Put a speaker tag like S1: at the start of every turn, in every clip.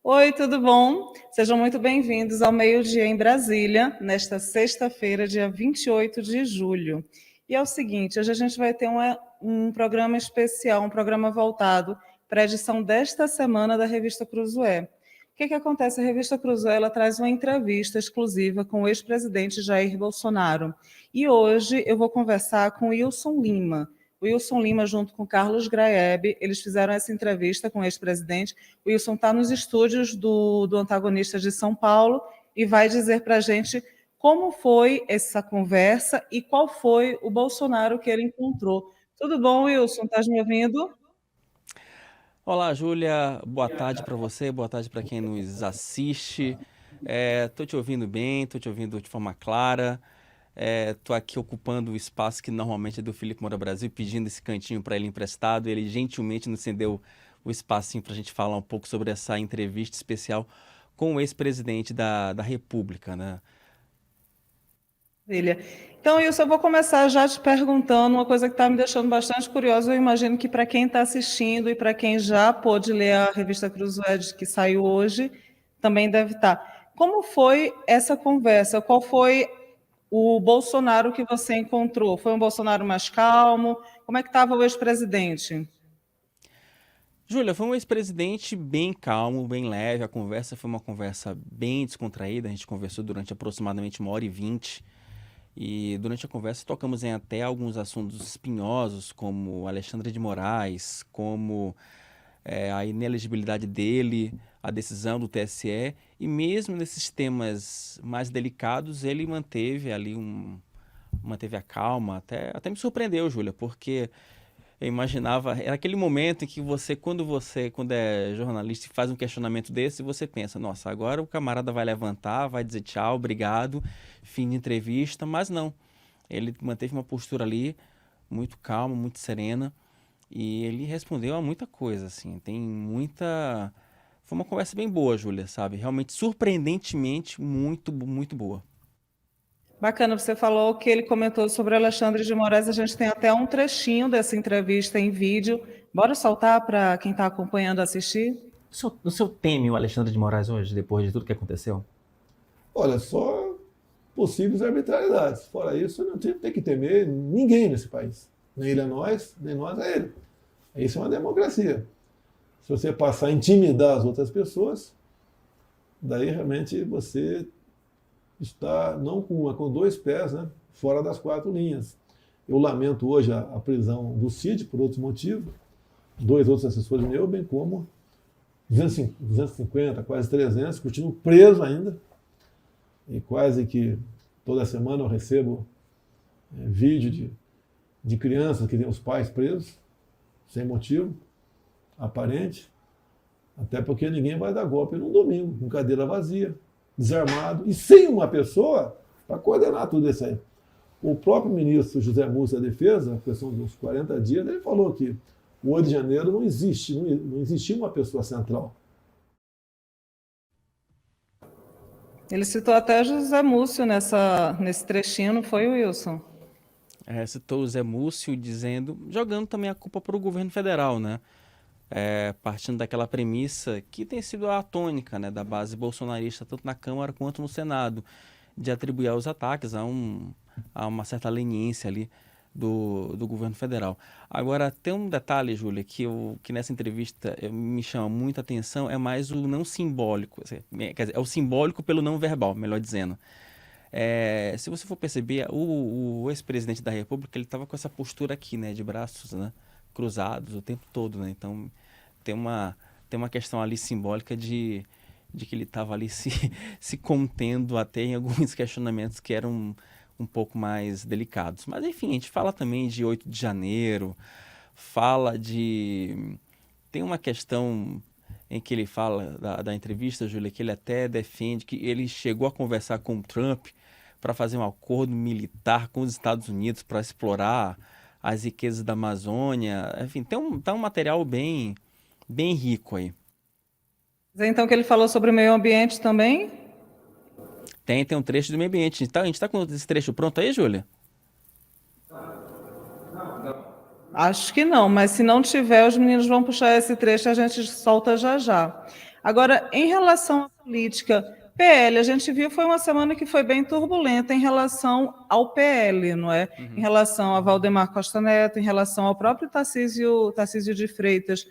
S1: Oi, tudo bom? Sejam muito bem-vindos ao Meio-Dia em Brasília, nesta sexta-feira, dia 28 de julho. E é o seguinte, hoje a gente vai ter um programa especial, um programa voltado para a edição desta semana da Revista Cruzoé. O que acontece? A Revista Cruzoé ela traz uma entrevista exclusiva com o ex-presidente Jair Bolsonaro. E hoje eu vou conversar com Wilson Lima. O Wilson Lima, junto com Carlos Graeb, eles fizeram essa entrevista com o ex-presidente. O Wilson está nos estúdios do Antagonista de São Paulo e vai dizer para a gente como foi essa conversa e qual foi o Bolsonaro que ele encontrou. Tudo bom, Wilson? Estás me ouvindo?
S2: Olá, Júlia. Boa tarde para você, boa tarde para quem nos assiste. Tô te ouvindo bem, tô te ouvindo de forma clara. Tô aqui ocupando o espaço que normalmente é do Felipe Moura Brasil, pedindo esse cantinho para ele emprestado. Ele gentilmente nos cedeu o espacinho para a gente falar um pouco sobre essa entrevista especial com o ex-presidente da República, né?
S1: Maravilha. Então, Wilson, eu vou começar já te perguntando uma coisa que está me deixando bastante curiosa. Eu imagino que para quem está assistindo e para quem já pôde ler a revista Cruzoé que saiu hoje, também deve estar. Como foi essa conversa? Qual foi o Bolsonaro que você encontrou? Foi um Bolsonaro mais calmo? Como é que estava o ex-presidente?
S2: Júlia, foi um ex-presidente bem calmo, bem leve. A conversa foi uma conversa bem descontraída. A gente conversou durante aproximadamente 1h20. E durante a conversa tocamos em até alguns assuntos espinhosos, como Alexandre de Moraes, como a inelegibilidade dele, a decisão do TSE. E mesmo nesses temas mais delicados, ele manteve a calma. Até me surpreendeu, Júlia, porque eu imaginava, era aquele momento em que quando é jornalista e faz um questionamento desse, você pensa, nossa, agora o camarada vai levantar, vai dizer tchau, obrigado, fim de entrevista, mas não. Ele manteve uma postura ali muito calma, muito serena, e ele respondeu a muita coisa, assim, foi uma conversa bem boa, Júlia, sabe? Realmente, surpreendentemente, muito, muito boa.
S1: Bacana, você falou que ele comentou sobre Alexandre de Moraes. A gente tem até um trechinho dessa entrevista em vídeo. Bora soltar para quem está acompanhando assistir?
S3: O senhor teme o Alexandre de Moraes hoje, depois de tudo que aconteceu?
S4: Olha, só possíveis arbitrariedades. Fora isso, não tem que temer ninguém nesse país. Nem ele a nós, nem nós a ele. Isso é uma democracia. Se você passar a intimidar as outras pessoas, daí realmente você está não com uma, com dois pés, né, fora das quatro linhas. Eu lamento hoje a prisão do Cid, por outros motivos, dois outros assessores meus, bem como 250, quase 300, continuam presos ainda, e quase que toda semana eu recebo vídeo de crianças que têm os pais presos, sem motivo aparente, até porque ninguém vai dar golpe num domingo, com cadeira vazia, desarmado, e sem uma pessoa para coordenar tudo isso aí. O próprio ministro José Múcio da Defesa, a questão dos 40 dias, ele falou que o 8 de janeiro não existia uma pessoa central.
S1: Ele citou até José Múcio nesse trechinho, não foi, Wilson?
S2: Citou o Zé Múcio jogando também a culpa para o governo federal, né? Partindo daquela premissa que tem sido a tônica, né, da base bolsonarista, tanto na Câmara quanto no Senado, de atribuir os ataques a uma certa leniência ali do governo federal. Agora, tem um detalhe, Júlia, que nessa entrevista me chama muita atenção, é mais o não simbólico, quer dizer, é o simbólico pelo não verbal, melhor dizendo. Se você for perceber, o ex-presidente da República, ele estava com essa postura aqui, né, de braços, né, cruzados o tempo todo, né? Então tem uma questão ali simbólica de que ele estava ali se contendo até em alguns questionamentos que eram um pouco mais delicados. Mas enfim, a gente fala também de 8 de janeiro, fala de... Tem uma questão em que ele fala da entrevista, Júlia, que ele até defende que ele chegou a conversar com o Trump para fazer um acordo militar com os Estados Unidos para explorar as riquezas da Amazônia. Enfim, tá um material bem, bem rico aí.
S1: Então, que ele falou sobre o meio ambiente também?
S2: Tem um trecho do meio ambiente. A gente tá com esse trecho pronto aí, Júlia?
S1: Acho que não, mas se não tiver, os meninos vão puxar esse trecho e a gente solta já já. Agora, em relação à política, PL, a gente viu, foi uma semana que foi bem turbulenta em relação ao PL, não é? Em relação a Valdemar Costa Neto, em relação ao próprio Tarcísio de Freitas.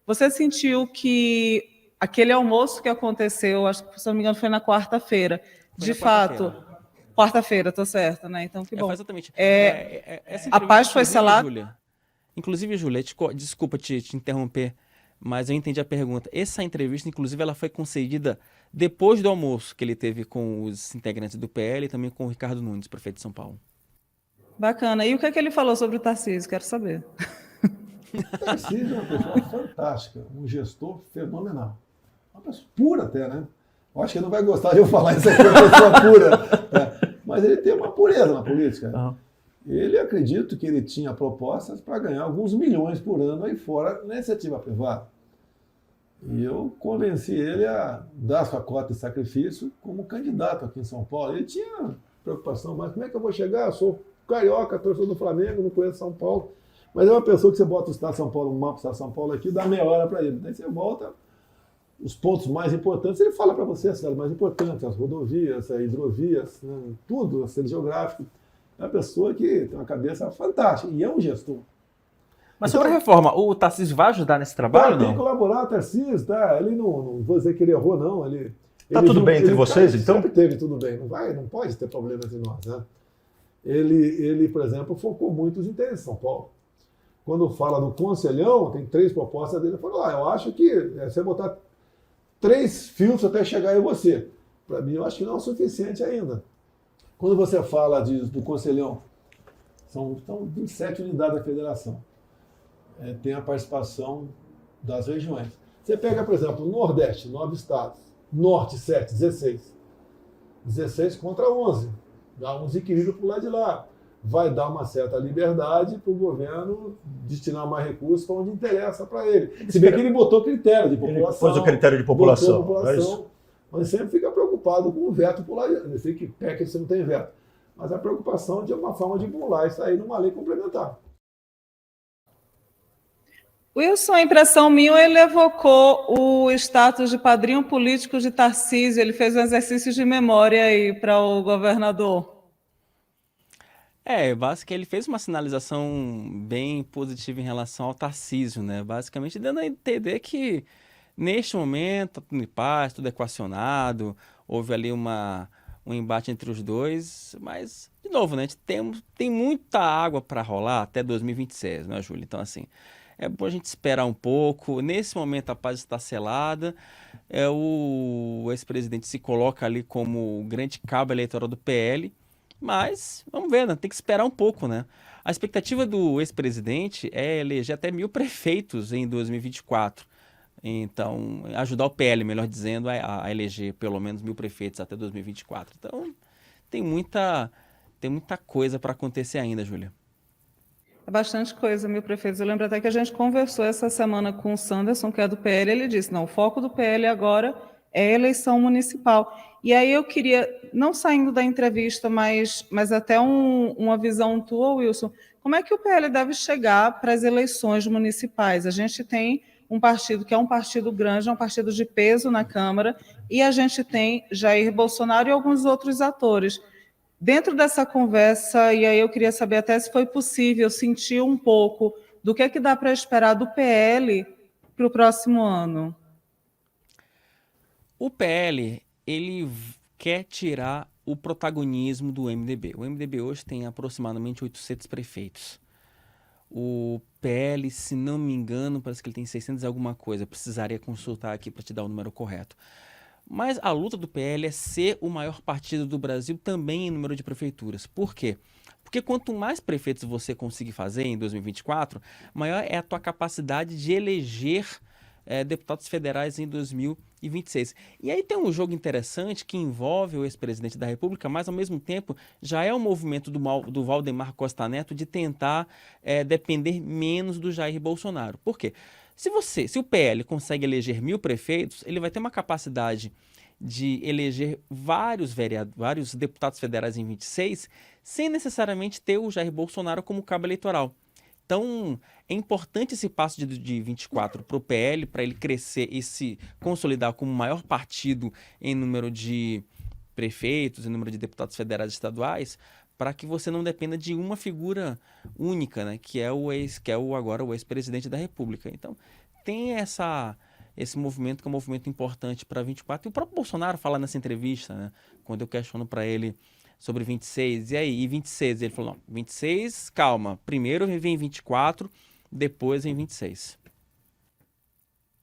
S1: Você sentiu que aquele almoço que aconteceu, acho que, se não me engano, foi na quarta-feira, de fato... Quarta-feira, estou certa, né? Então, que bom.
S2: Exatamente.
S1: A paz foi selada?
S2: Inclusive, Júlia, desculpa te interromper, mas eu entendi a pergunta. Essa entrevista, inclusive, ela foi concedida depois do almoço que ele teve com os integrantes do PL e também com o Ricardo Nunes, prefeito de São Paulo.
S1: Bacana. E o que é que ele falou sobre o Tarcísio? Quero saber.
S4: O Tarcísio é uma pessoa fantástica, um gestor fenomenal. Uma pessoa pura até, né? Eu acho que ele não vai gostar de eu falar isso aqui, uma pessoa pura. Né? Mas ele tem uma pureza na política. Uhum. Ele, acredito que ele tinha propostas para ganhar alguns milhões por ano aí fora na iniciativa privada. E eu convenci ele a dar sua cota de sacrifício como candidato aqui em São Paulo. Ele tinha preocupação, mas como é que eu vou chegar? Eu sou carioca, torcedor do Flamengo, não conheço São Paulo. Mas é uma pessoa que você bota o Estado de São Paulo, um mapa do Estado de São Paulo aqui, dá meia hora para ele. Daí você volta, os pontos mais importantes, ele fala para você as cidades mais importantes, as rodovias, as hidrovias, né, tudo, a centro geográfico. É uma pessoa que tem uma cabeça fantástica e é um gestor.
S3: Mas sobre a reforma, o Tarcísio vai ajudar nesse trabalho?
S4: Tem que colaborar, Tarcísio, tá? Ele não vou dizer que ele errou, não.
S3: Tá tudo bem entre vocês, então?
S4: Sempre teve tudo bem. Não pode ter problema entre nós, né? Ele, por exemplo, focou muito os interesses de São Paulo. Quando fala do Conselhão, tem 3 propostas dele. Ele falou, eu acho que você botar 3 fios até chegar em você. Para mim, eu acho que não é o suficiente ainda. Quando você fala do Conselhão, são 27 unidades da federação. Tem a participação das regiões. Você pega, por exemplo, o Nordeste, 9 estados. Norte, 7, 16. 16 contra 11. Dá um desequilíbrio para o lado de lá. Vai dar uma certa liberdade para o governo destinar mais recursos para onde interessa para ele. Se bem que ele botou critério de população.
S3: Ele pôs o critério de população.
S4: É isso? Mas sempre fica preocupado com o veto por lá. Eu sei que PEC você não tem veto. Mas a preocupação de uma forma de burlar isso aí numa lei complementar.
S1: Wilson, a impressão minha, ele evocou o status de padrinho político de Tarcísio. Ele fez um exercício de memória aí para o governador.
S2: Basicamente ele fez uma sinalização bem positiva em relação ao Tarcísio, né? Basicamente dando a entender que neste momento tá tudo em paz, tudo equacionado, houve ali um embate entre os dois, mas, de novo, né? A gente tem muita água para rolar até 2026, né, Júlio? Então, assim, é bom a gente esperar um pouco. Nesse momento a paz está selada, o ex-presidente se coloca ali como o grande cabo eleitoral do PL, mas vamos ver, né? Tem que esperar um pouco, né? A expectativa do ex-presidente é eleger até 1.000 prefeitos em 2024. Então, ajudar o PL, melhor dizendo, a eleger pelo menos 1.000 prefeitos até 2024. Então, tem muita coisa para acontecer ainda, Júlia.
S1: É bastante coisa, 1.000 prefeitos. Eu lembro até que a gente conversou essa semana com o Sanderson, que é do PL, ele disse, não, o foco do PL agora é a eleição municipal. E aí eu queria, não saindo da entrevista, mas até uma visão tua, Wilson, como é que o PL deve chegar para as eleições municipais? A gente tem um partido que é um partido grande, é um partido de peso na Câmara, e a gente tem Jair Bolsonaro e alguns outros atores. Dentro dessa conversa, e aí eu queria saber até se foi possível sentir um pouco do que é que dá para esperar do PL para o próximo ano.
S2: O PL, ele quer tirar o protagonismo do MDB. O MDB hoje tem aproximadamente 800 prefeitos. O PL, se não me engano, parece que ele tem 600 e alguma coisa. Eu precisaria consultar aqui para te dar o número correto. Mas a luta do PL é ser o maior partido do Brasil também em número de prefeituras. Por quê? Porque quanto mais prefeitos você conseguir fazer em 2024, maior é a tua capacidade de eleger deputados federais em 2026. E aí tem um jogo interessante que envolve o ex-presidente da República, mas ao mesmo tempo já é um movimento do Valdemar Costa Neto de tentar depender menos do Jair Bolsonaro. Por quê? Se o PL consegue eleger 1.000 prefeitos, ele vai ter uma capacidade de eleger vários deputados federais em 26, sem necessariamente ter o Jair Bolsonaro como cabo eleitoral. Então, é importante esse passo de 24 para o PL, para ele crescer e se consolidar como o maior partido em número de prefeitos, em número de deputados federais e estaduais, para que você não dependa de uma figura única, né, que é agora o ex-presidente da República. Então, tem esse movimento que é um movimento importante para 24. E o próprio Bolsonaro fala nessa entrevista, né, quando eu questiono para ele sobre 26, e aí, e 26? Ele falou, não, 26, calma, primeiro vem 24, depois vem 26.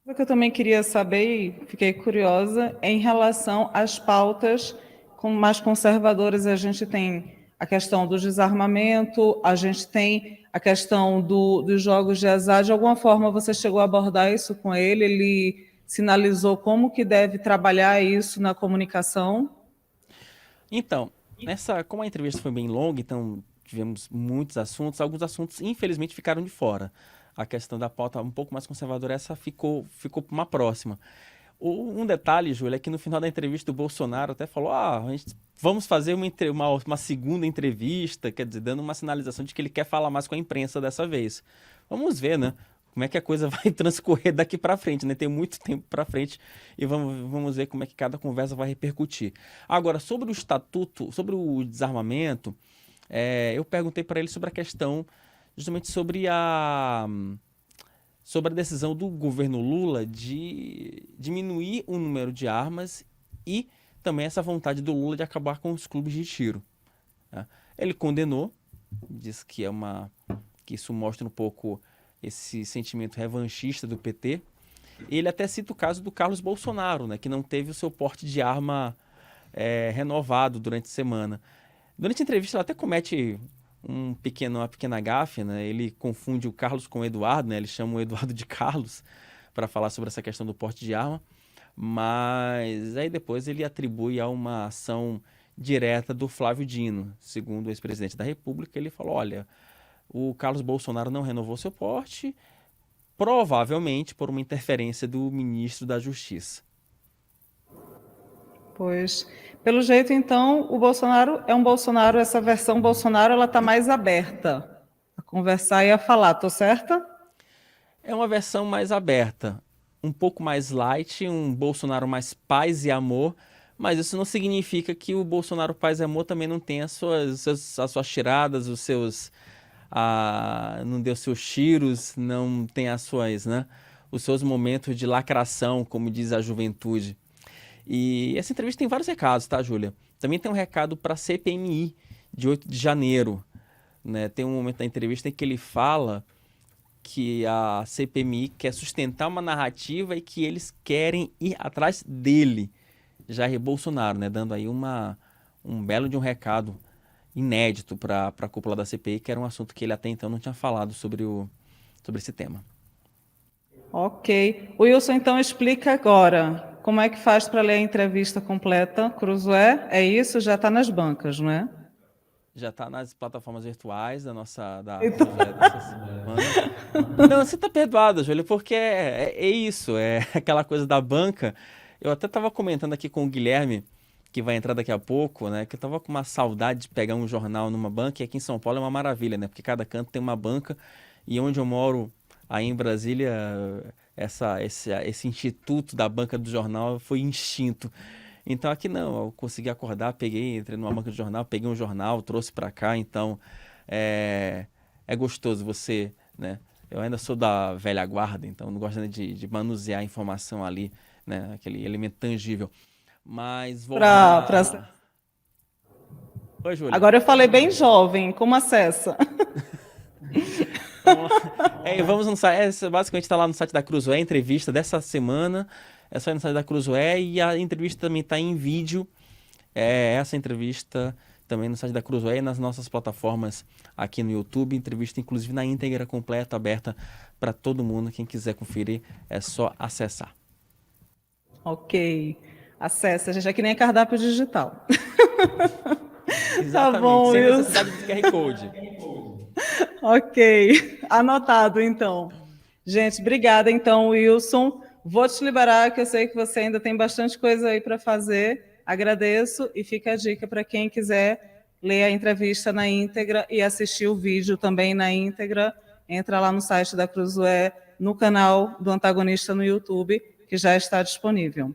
S1: O que eu também queria saber, e fiquei curiosa, é em relação às pautas mais conservadoras. A gente tem a questão do desarmamento, a gente tem a questão dos jogos de azar. De alguma forma você chegou a abordar isso com ele? Ele sinalizou como que deve trabalhar isso na comunicação?
S2: Então, como a entrevista foi bem longa, então tivemos muitos assuntos, alguns assuntos infelizmente ficaram de fora. A questão da pauta um pouco mais conservadora, essa ficou para uma próxima. Um detalhe, Júlia, é que no final da entrevista o Bolsonaro até falou, vamos fazer uma segunda entrevista, quer dizer, dando uma sinalização de que ele quer falar mais com a imprensa dessa vez. Vamos ver, né? Como é que a coisa vai transcorrer daqui para frente, né? Tem muito tempo para frente e vamos ver como é que cada conversa vai repercutir. Agora, sobre o estatuto, sobre o desarmamento, eu perguntei para ele sobre a questão, justamente sobre a decisão do governo Lula de diminuir o número de armas e também essa vontade do Lula de acabar com os clubes de tiro. Tá? Ele condenou, disse que isso mostra um pouco esse sentimento revanchista do PT. Ele até cita o caso do Carlos Bolsonaro, né, que não teve o seu porte de arma renovado durante a semana. Durante a entrevista, ele até comete uma pequena gafe, né? Ele confunde o Carlos com o Eduardo, né? Ele chama o Eduardo de Carlos para falar sobre essa questão do porte de arma, mas aí depois ele atribui a uma ação direta do Flávio Dino. Segundo o ex-presidente da República, ele falou, olha, o Carlos Bolsonaro não renovou seu porte, provavelmente por uma interferência do ministro da Justiça.
S1: Pois, pelo jeito, então, o Bolsonaro é um Bolsonaro, essa versão Bolsonaro, ela está mais aberta a conversar e a falar, tô certa?
S2: É uma versão mais aberta, um pouco mais light, um Bolsonaro mais paz e amor, mas isso não significa que o Bolsonaro paz e amor também não tem as suas tiradas, não deu seus tiros, não tem os seus momentos de lacração, como diz a juventude. E essa entrevista tem vários recados, tá, Júlia? Também tem um recado para a CPMI de 8 de janeiro. Né? Tem um momento da entrevista em que ele fala que a CPMI quer sustentar uma narrativa e que eles querem ir atrás dele, Jair Bolsonaro, né? Dando aí um belo de um recado inédito para a cúpula da CPI, que era um assunto que ele até então não tinha falado sobre esse tema.
S1: Ok. O Wilson, então, explica agora como é que faz para ler a entrevista completa. Cruzoé, é isso? Já está nas bancas, não é?
S2: Já está nas plataformas virtuais da
S1: Então...
S2: dessa semana. Não, você está perdoada, Júlia, porque é isso, é aquela coisa da banca. Eu até estava comentando aqui com o Guilherme, que vai entrar daqui a pouco, né? Que eu estava com uma saudade de pegar um jornal numa banca, e aqui em São Paulo é uma maravilha, né? Porque cada canto tem uma banca, e onde eu moro, aí em Brasília, esse instituto da banca do jornal foi extinto. Então aqui não, eu consegui acordar, entrei numa banca de jornal, peguei um jornal, trouxe para cá, então é gostoso você, né? Eu ainda sou da velha guarda, então não gosto de manusear a informação ali, né? Aquele elemento tangível. Mas vou... Oi, Júlia.
S1: Agora eu falei bem jovem, como acessa?
S2: Vamos no site, basicamente está lá no site da Cruzoé, a entrevista dessa semana, é só ir no site da Cruzoé e a entrevista também está em vídeo, essa entrevista também no site da Cruzoé e nas nossas plataformas aqui no YouTube, entrevista inclusive na íntegra, completa, aberta para todo mundo, quem quiser conferir é só acessar.
S1: Ok, acessa, gente, é que nem cardápio digital.
S2: Exatamente,
S1: tá bom,
S2: sem
S1: Wilson.
S2: necessidade de QR Code.
S1: Ok, anotado então. Gente, obrigada então, Wilson. Vou te liberar, que eu sei que você ainda tem bastante coisa aí para fazer. Agradeço e fica a dica para quem quiser ler a entrevista na íntegra e assistir o vídeo também na íntegra. entra lá no site da Cruzoé, no canal do Antagonista no YouTube, que já está disponível.